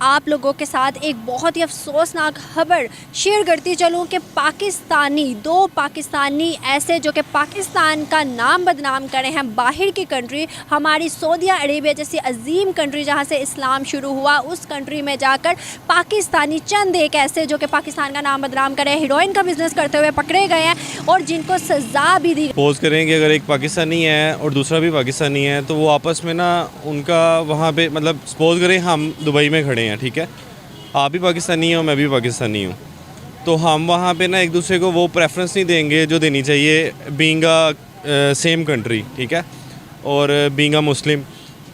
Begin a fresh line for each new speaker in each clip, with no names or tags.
आप लोगों के साथ एक बहुत ही अफसोसनाक खबर शेयर करती चलूँ कि दो पाकिस्तानी ऐसे जो कि पाकिस्तान का नाम बदनाम करे हैं बाहर की कंट्री, हमारी सऊदी अरेबिया जैसी अजीम कंट्री जहाँ से इस्लाम शुरू हुआ, उस कंट्री में जाकर पाकिस्तानी चंद एक ऐसे जो कि पाकिस्तान का नाम बदनाम करे, हीरोइन का बिजनेस करते हुए पकड़े गए हैं और जिनको सज़ा भी दी।
सपोज करें कि अगर एक पाकिस्तानी है और दूसरा भी पाकिस्तानी है तो वो आपस में ना उनका वहाँ पे मतलब सपोज करें हम दुबई में खड़े हैं, ठीक है, आप भी पाकिस्तानी हो मैं भी पाकिस्तानी हूँ, तो हम वहाँ पे ना एक दूसरे को वो प्रेफरेंस नहीं देंगे जो देनी चाहिए बीइंग अ सेम कंट्री, ठीक है, और बीइंग अ मुस्लिम।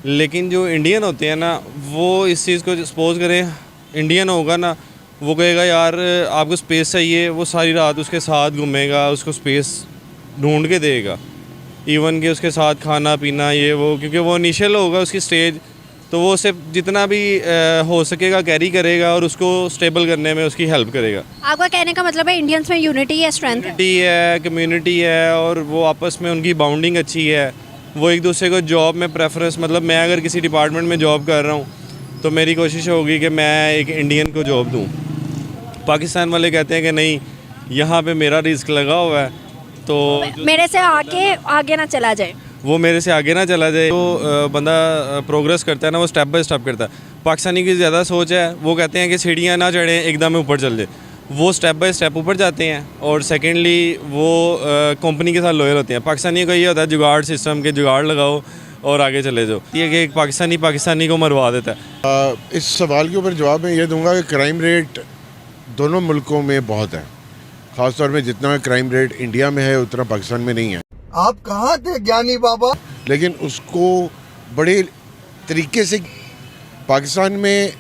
लेकिन जो इंडियन होते हैं ना वो इस चीज़ को सपोज करें इंडियन होगा ना, वो कहेगा यार आपको स्पेस चाहिए, वो सारी रात उसके साथ घूमेगा, उसको स्पेस ढूंढ के देगा, इवन कि उसके साथ खाना पीना ये वो, क्योंकि वो इनिशियल होगा उसकी स्टेज, तो वो उसे जितना भी हो सकेगा कैरी करेगा और उसको स्टेबल करने में उसकी हेल्प करेगा।
आपका कहने का मतलब है इंडियंस में यूनिटी है, स्ट्रेंथ
है, कम्युनिटी है और वो आपस में उनकी बाउंडिंग अच्छी है, वो एक दूसरे को जॉब में प्रेफरेंस, मतलब मैं अगर किसी डिपार्टमेंट में जॉब कर रहा हूँ तो मेरी कोशिश होगी कि मैं एक इंडियन को जॉब दूँ। पाकिस्तान वाले कहते हैं कि नहीं यहाँ पे मेरा रिस्क लगा हुआ है तो
मेरे से आगे ना चला जाए,
वो मेरे से आगे ना चला जाए। तो बंदा प्रोग्रेस करता है ना वो स्टेप बाय स्टेप करता है। पाकिस्तानी की ज़्यादा सोच है, वो कहते हैं कि सीढ़ियाँ ना चढ़ें एकदम ऊपर चल जाए, वो स्टेप बाय स्टेप ऊपर जाते हैं। और सेकेंडली वो कंपनी के साथ लॉयल होते हैं। पाकिस्तानी का ये होता है जुगाड़ सिस्टम के, जुगाड़ लगाओ और आगे चले जाओ। ये कि एक पाकिस्तानी को मरवा देता है।
इस सवाल के ऊपर जवाब मैं ये दूंगा कि क्राइम रेट दोनों मुल्कों में बहुत है, ख़ासतौर में जितना क्राइम रेट इंडिया में है उतना पाकिस्तान में नहीं है।
आप कहाँ थे ज्ञानी बाबा?
लेकिन उसको बड़े तरीके से पाकिस्तान में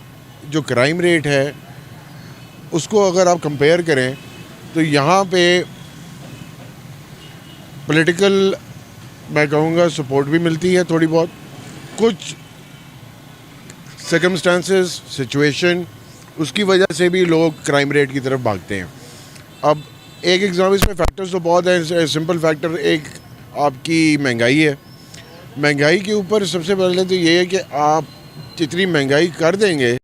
जो क्राइम रेट है उसको अगर आप कंपेयर करें तो यहाँ पे पॉलिटिकल मैं कहूँगा सपोर्ट भी मिलती है थोड़ी बहुत, कुछ सर्कमस्टांसेस सिचुएशन उसकी वजह से भी लोग क्राइम रेट की तरफ भागते हैं। अब एक एग्जाम इसमें फैक्टर्स तो बहुत हैं। सिंपल फैक्टर एक आपकी महंगाई है। महंगाई के ऊपर सबसे पहले तो ये है कि आप जितनी महंगाई कर देंगे।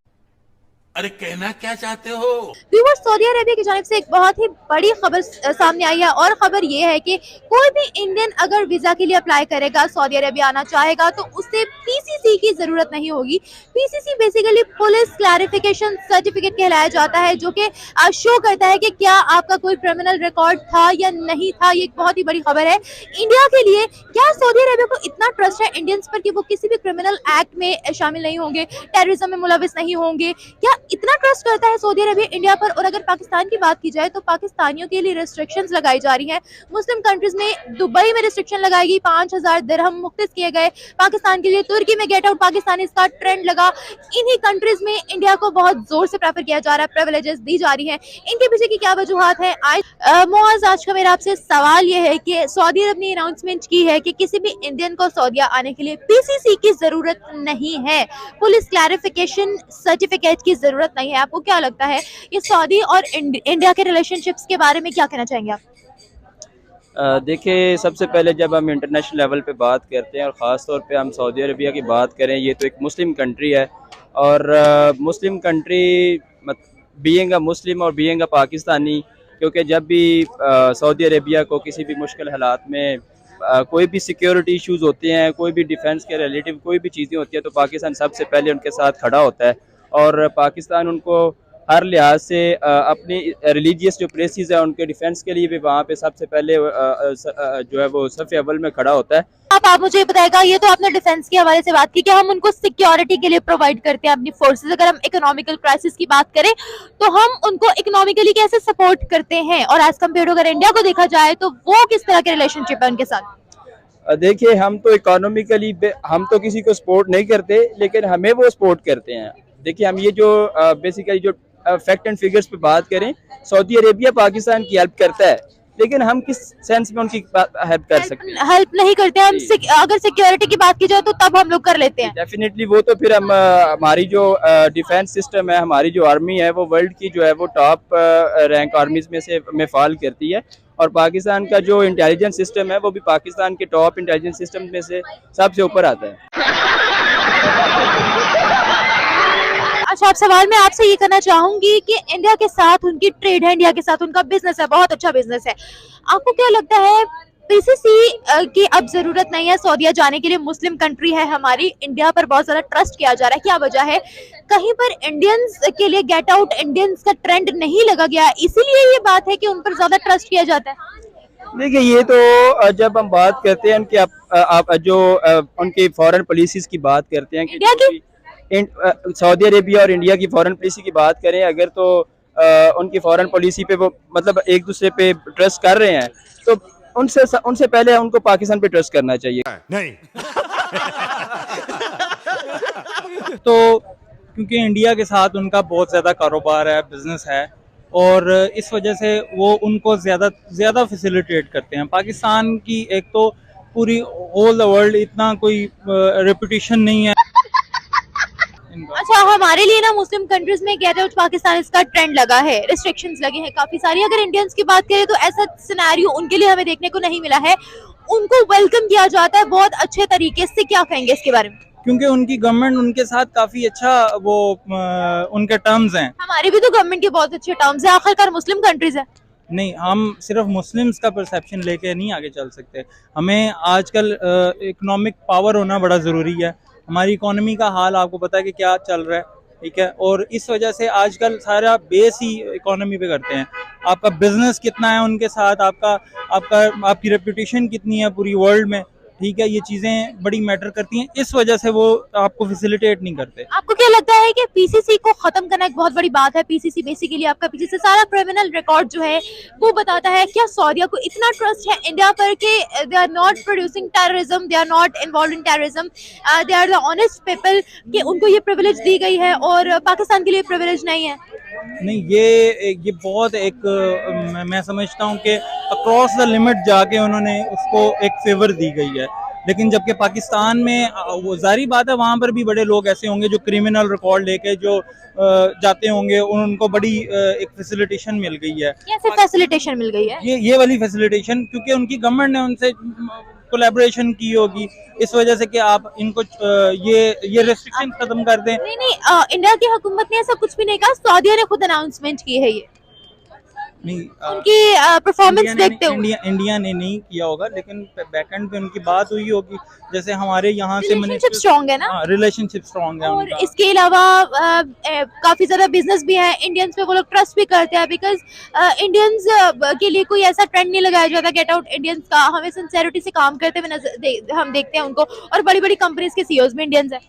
अरे कहना क्या चाहते हो?
व्यूअर्स, सऊदी अरेबिया की जानिब से एक बहुत ही बड़ी खबर सामने आई है और खबर ये है कि कोई भी इंडियन अगर वीजा के लिए अप्लाई करेगा, सऊदी अरेबिया आना चाहेगा, तो उसे पीसीसी की जरूरत नहीं होगी। PCC basically police clarification certificate कहलाया जाता है, जो कि शो करता है कि क्या आपका कोई क्रिमिनल रिकॉर्ड था या नहीं था। ये एक बहुत ही बड़ी खबर है इंडिया के लिए। क्या सऊदी अरेबिया को इतना ट्रस्ट है इंडियंस पर कि वो किसी भी क्रिमिनल एक्ट में शामिल नहीं होंगे, टेररिज्म में मुलविस नहीं होंगे? क्या इतना ट्रस्ट करता है सऊदी अरेबिया इंडिया पर? और अगर पाकिस्तान की बात की जाए तो पाकिस्तानियों के लिए रिस्ट्रिक्शंस लगाई जा रही हैं। मुस्लिम कंट्रीज में दुबई में रिस्ट्रिक्शन लगाई गई, 5000 दिरहम मुख्तस किए गए पाकिस्तान के लिए। तुर्की में गेट आउट पाकिस्तान इसका ट्रेंड लगा। इन्हीं कंट्रीज में इंडिया को बहुत जोर से प्रेफर किया जा रहा है, प्रिविलेजेस दी जा रही है। इनके पीछे की क्या वजूहात है? मुआज, आज का मेरा आपसे सवाल ये है कि सऊदी अरब ने अनाउंसमेंट की है कि किसी भी इंडियन को सऊदीया आने के लिए पीसीसी की जरूरत नहीं है, पुलिस क्लैरिफिकेशन सर्टिफिकेट की जरूरत नहीं है। आपको क्या लगता है ये सऊदी और इंडिया के रिलेशनशिप्स के बारे में क्या कहना चाहेंगे आप?
देखिए, सबसे पहले जब हम इंटरनेशनल लेवल पे बात करते हैं और ख़ास तौर पे हम सऊदी अरबिया की बात करें, ये तो एक मुस्लिम कंट्री है और मुस्लिम कंट्री बीइंग अ मुस्लिम और बीइंग अ पाकिस्तानी, क्योंकि जब भी सऊदी अरबिया को किसी भी मुश्किल हालात में कोई भी सिक्योरिटी इश्यूज़ होते हैं, कोई भी डिफेंस के रिलेटिव कोई भी चीज़ें होती हैं, तो पाकिस्तान सबसे पहले उनके साथ खड़ा होता है। और पाकिस्तान उनको हर लिहाज से अपनी रिलीजियस जो प्लेसेस है उनके डिफेंस के लिए भी वहाँ पे सबसे पहले जो है वो सफ़े अव्वल में खड़ा होता है।
आप मुझे बताएगा, ये तो आपने डिफेंस के हवाले से बात की कि हम उनको सिक्योरिटी के लिए प्रोवाइड करते हैं अपनी फोर्सेस। अगर हम इकोनॉमिकल क्राइसिस की बात करें तो हम उनको इकोनॉमिकली कैसे सपोर्ट करते हैं, और एज कम्पेयर अगर इंडिया को देखा जाए तो वो किस तरह के रिलेशनशिप है उनके साथ?
देखिए, हम तो इकोनॉमिकली हम तो किसी को सपोर्ट नहीं करते, लेकिन हमें वो सपोर्ट करते हैं। देखिए, हम ये जो बेसिकली जो फैक्ट एंड फिगर्स पे बात करें, सऊदी अरेबिया पाकिस्तान की हेल्प करता है, लेकिन हम किस सेंस में उनकी हेल्प कर सकते हैं?
हेल्प नहीं करते हम। अगर सिक्योरिटी की बात की जाए तो तब हम लोग कर लेते हैं।
डेफिनेटली वो तो फिर हम हमारी जो डिफेंस सिस्टम है, हमारी जो आर्मी है, वो वर्ल्ड की जो है वो टॉप रैंक आर्मीज में फॉल करती है। और पाकिस्तान का जो इंटेलिजेंस सिस्टम है वो भी पाकिस्तान के टॉप इंटेलिजेंस सिस्टम में से सबसे ऊपर आता है।
अच्छा, आप सवाल मैं आपसे ये करना चाहूंगी कि इंडिया के साथ उनकी ट्रेड है, इंडिया के साथ उनका बिजनेस है, बहुत अच्छा बिजनेस है। आपको क्या लगता है पीसीसी की अब जरूरत नहीं है सऊदीया जाने के लिए? मुस्लिम कंट्री है हमारी, इंडिया पर बहुत ज्यादा ट्रस्ट किया जा रहा है, क्या वजह है? कहीं पर इंडियंस के लिए गेट आउट इंडियंस का ट्रेंड नहीं लगा गया, इसीलिए ये बात है कि उन पर ज्यादा ट्रस्ट किया जाता है?
देखिए, ये तो जब हम बात करते हैं उनकी आप जो उनकी फॉरेन पॉलिसीज की बात करते हैं कि
इंडिया की?
सऊदी अरेबिया और इंडिया की फॉरेन पॉलिसी की बात करें अगर, तो उनकी फॉरेन पॉलिसी पे वो मतलब एक दूसरे पे ट्रस्ट कर रहे हैं, तो उनसे पहले उनको पाकिस्तान पे ट्रस्ट करना चाहिए।
नहीं।
तो क्योंकि इंडिया के साथ उनका बहुत ज़्यादा कारोबार है, बिजनेस है, और इस वजह से वो उनको ज़्यादा फैसिलिटेट करते हैं। पाकिस्तान की एक तो पूरी होल द वर्ल्ड इतना कोई रेपुटेशन नहीं है इनका।
अच्छा, हमारे लिए ना मुस्लिम कंट्रीज में गेट आउट पाकिस्तान इसका ट्रेंड लगा है, रिस्ट्रिक्शंस लगे हैं काफी सारी। अगर इंडियंस की बात करें तो ऐसा सिनेरियो उनके लिए हमें देखने को नहीं मिला है, उनको वेलकम किया जाता है बहुत अच्छे तरीके से। क्या कहेंगे इसके बारे में?
क्योंकि उनकी गवर्नमेंट उनके साथ काफ़ी अच्छा वो उनके टर्म्स हैं।
हमारी भी तो गवर्नमेंट के बहुत अच्छे टर्म्स है, आखिरकार मुस्लिम कंट्रीज है।
नहीं, हम सिर्फ मुस्लिम्स का परसेप्शन लेके नहीं आगे चल सकते। हमें आजकल इकोनॉमिक पावर होना बड़ा ज़रूरी है। हमारी इकोनॉमी का हाल आपको पता है कि क्या चल रहा है, ठीक है, और इस वजह से आजकल सारा बेस ही इकोनॉमी पे करते हैं। आपका बिजनेस कितना है उनके साथ, आपकी रेपुटेशन कितनी है पूरी वर्ल्ड में, ठीक है, ये चीज़ें बड़ी मैटर करती हैं। इस वजह से वो आपको फैसिलिटेट नहीं करते।
आपको क्या लगता है कि पीसीसी को खत्म करना एक बहुत बड़ी बात है? पीसीसी बेसिकली आपका पीछे से सारा क्रिमिनल रिकॉर्ड जो है वो बताता है। क्या सऊदीया को इतना ट्रस्ट है इंडिया पर कि they are not producing terrorism, they are not involve in terrorism, they are the honest people, कि उनको ये प्रिविलेज दी गई है और पाकिस्तान के लिए प्रिविलेज नहीं है?
नहीं, ये बहुत एक मैं समझता हूँ कि अक्रॉस द लिमिट जाके उन्होंने उसको एक फेवर दी गई है। लेकिन जबकि पाकिस्तान में वो जारी बात है, वहाँ पर भी बड़े लोग ऐसे होंगे जो क्रिमिनल रिकॉर्ड लेके जो जाते होंगे, उनको बड़ी एक फैसिलिटेशन मिल गई है।
कैसे फैसिलिटेशन मिल गई है?
ये वाली फैसिलिटेशन क्योंकि उनकी गवर्नमेंट ने उनसे कोलैबोरेशन की होगी, इस वजह से कि आप इनको ये रेस्ट्रिक्शन खत्म कर दें।
नहीं, इंडिया की हुकूमत ने ऐसा कुछ भी नहीं कहा, सऊदीया ने खुद अनाउंसमेंट की है ये।
नहीं,
उनकी परफॉर्मेंस देखते हुए
इंडिया ने नहीं किया होगा, लेकिन बैकएंड पे उनकी बात हुई होगी। जैसे हमारे यहाँ से
रिलेशनशिप स्ट्रांग है ना,
रिलेशनशिप स्ट्रांग है
और
उनका।
इसके अलावा काफी ज्यादा बिजनेस भी है, इंडियंस पे वो लोग ट्रस्ट भी करते हैं, बिकॉज इंडियंस के लिए कोई ऐसा ट्रेंड नहीं लगाया जाता गेट आउट इंडियंस का। हमें सिंसेरिटी से काम करते हुए हम देखते हैं उनको, और बड़ी बड़ी कंपनीज के सीईओज में इंडियंस है।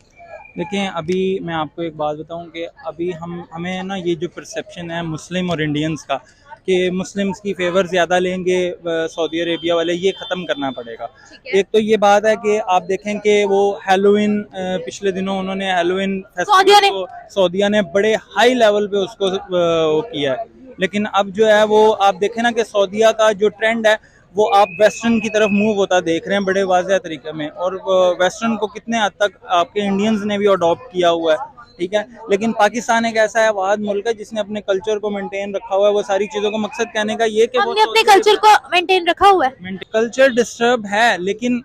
देखिए, अभी मैं आपको एक बात बताऊं कि अभी हमें ना ये जो परसेप्शन है मुस्लिम और इंडियंस का कि मुस्लिम्स की फेवर ज़्यादा लेंगे सऊदी अरेबिया वाले, ये ख़त्म करना पड़ेगा। एक तो ये बात है कि आप देखें कि वो हेलोइन पिछले दिनों उन्होंने हेलोइन फेस्टिवल को सऊदीया ने बड़े हाई लेवल पे उसको वो किया है। लेकिन अब जो है वो आप देखें ना कि सऊदीया का जो ट्रेंड है वो आप वेस्टर्न की तरफ मूव होता देख रहे हैं बड़े वाज़ेह तरीके में, और वेस्टर्न को कितने हद तक आपके इंडियंस ने भी अडॉप्ट किया हुआ है, ठीक है। लेकिन पाकिस्तान एक ऐसा है वाद मुल्क है जिसने अपने कल्चर को मेंटेन रखा हुआ है। वो सारी चीज़ों का मकसद कहने का ये कि
हमने अपने कल्चर को मेंटेन रखा हुआ है।
कल्चर डिस्टर्ब है, लेकिन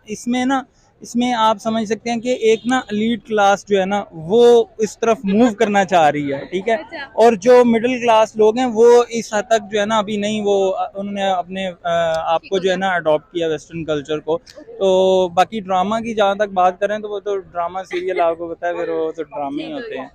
इसमें आप समझ सकते हैं कि एक ना एलीट क्लास जो है ना वो इस तरफ मूव करना चाह रही है, ठीक है, और जो मिडिल क्लास लोग हैं वो इस हद तक जो है ना अभी नहीं, वो उन्होंने अपने आप को जो है ना अडॉप्ट किया वेस्टर्न कल्चर को। तो बाकी ड्रामा की जहाँ तक बात करें तो वो तो ड्रामा सीरियल आपको पता है, फिर वो तो ड्रामे ही होते हैं।